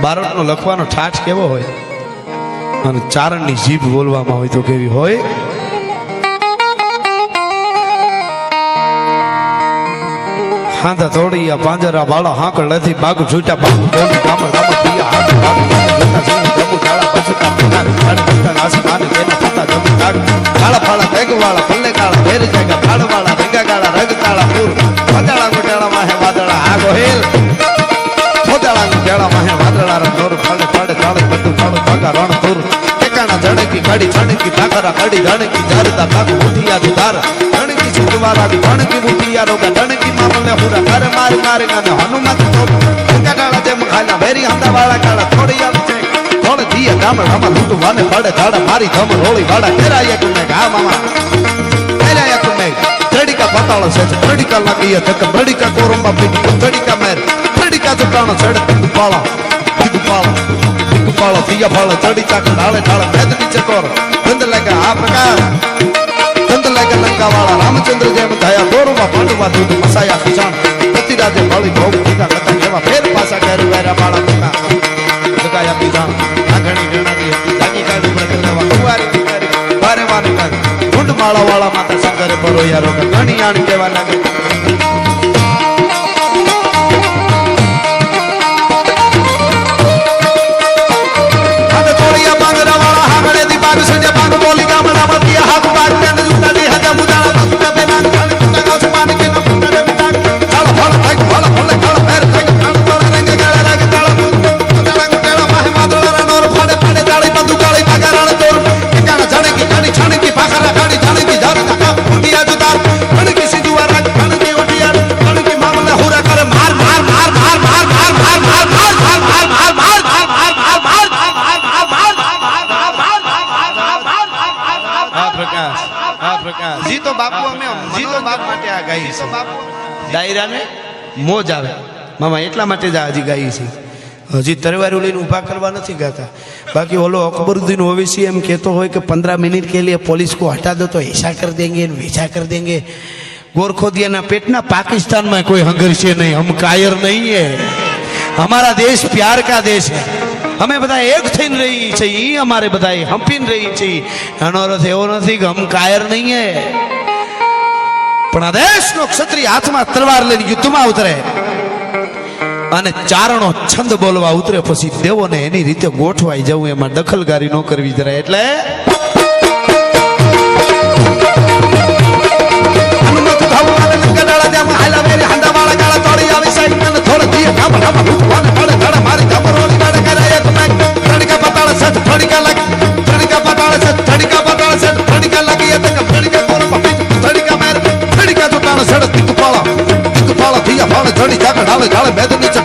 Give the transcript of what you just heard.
બારોટનો લખવાનો ઠાઠ કેવો હોય અને ચારણની જીભ બોલવામાં હોય તો કેવી હોય. હાંધા તોડી પાંજરા બાળા હાંકળ નથી બાગુ છૂટા બાગુ બોલી કામળ કામળ પિયા હાથ બાગુ જોતા સિંહ પ્રભુ કાળા પછતા પનાર કાળ પત્તા આસમાન તેના પત્તા જમી કાળ કાળા ફાળા બેગવાળા પલ્લે કાળા ભેર જાગા ફાળવાળા રંગા કાળા રગ કાળા પૂર વાદળા ગોટાળા માહે વાદળા આગો હેલ વાદળા ગોટાળા માહે વાદળા રંગોર ફાળે ફાળે તાળે બધું ફાળો ભાગા રણ પૂર ટેકાણા જણકી કાડી જણકી ભાખરા કાડી જણકી જારતા કાકુ ઉઠિયા દુધાર જણકી સુવારા જણકી ઉઠિયા રોગા જણકી મામલે હુરા કરે માર મારે ગાને હનુમત તો ટેકાડા જેમ ખાલા વેરી હંદા વાળા કાળા થોડી આવી છે થોડે દીએ ગામડ હમા લૂટુ વાને ફાડે ધાડા મારી ધમ રોળી વાડા કેરાયા કુમે ગા મામા કેરાયા કુમે ચડીકા પતાળો છે ચડીકા લાગીએ તક ચડીકા કોરંબા પીટી ચડીકા મેર ચડીકા ચટાણો ચડ પાળા પાળો દિયા પાળો ચડીકા ડાળે ડાળે ભેદ નીચે કોર બંધ લાગે આ પ્રકાર બંધ લાગે લંકા વાળા રામચંદ્ર જેમ થયા દોરવા પાંડવા દૂધ મસાયા ખીચાણ પતિરાજે મળી ભોગ દીધા કથા કેવા ફેર પાસા ઘેર વેરા બાળા કથા જગાયા પીધાણ આઘણી ગણાની હતી જાગી કાઢી બદલવા કુવારી દીકરી વારે વારે કાઢ ગુંડ માળા વાળા માતા શંકરે પરો યારો ઘણી આણ કેવા લાગે ડાયરાને મોજ આવે મામા એટલા માટે જ હજી ગાઈ છે હજી તરવારો લઈને ઊભા કરવા નથી ગાતા બાકી ઓલો અકબરુદ્દીન ઓવૈસી એમ કહેતો હોય કે 15 મિनट के लिए पुलिस को हटा दो तो ऐसा कर देंगे वैसा कर देंगे गोरखोदियाना पेटना पाकिस्तान में कोई हंगरशे नहीं हम कायर नहीं है हमारा देश प्यार का देश है हमें બધા એક થઈને રહી છે ઈ અમારે બધા હંપીને રહી છે એનો અર્થ એવો નથી કે હમ કાયર નહીં હે પણ આ દેશનો ક્ષત્રિય હાથમાં તલવાર લઈને યુદ્ધમાં ઉતરે અને ચારણો છંદ બોલવા ઉતરે પછી દેવોને એની રીતે ગોઠવાઈ જવું એમાં દખલકારી ન કરવી જરાય એટલે હનુમત ધાવું અને ગડાળા જેમ હાલા મેરી હંડાવાળા ગાળા તોડી આવી સાઈડ અને થોડે દીએ ગામડામાં ભૂતવાને પડે ધડા મારી ધમરોની ગાડે કરાય એક મેક ધડકા પતાળે સત ધડકા લાગી ધડકા પતાળે સત ધડકા પતાળે સત ધડકા લાગી એ તક ધડકા કોર પપી ધડકા મેર ધડકા જોટાણો સડ તિક પાળા દિયા પાળે ધડી જાગડ આવે ગાળે બેદ નીચે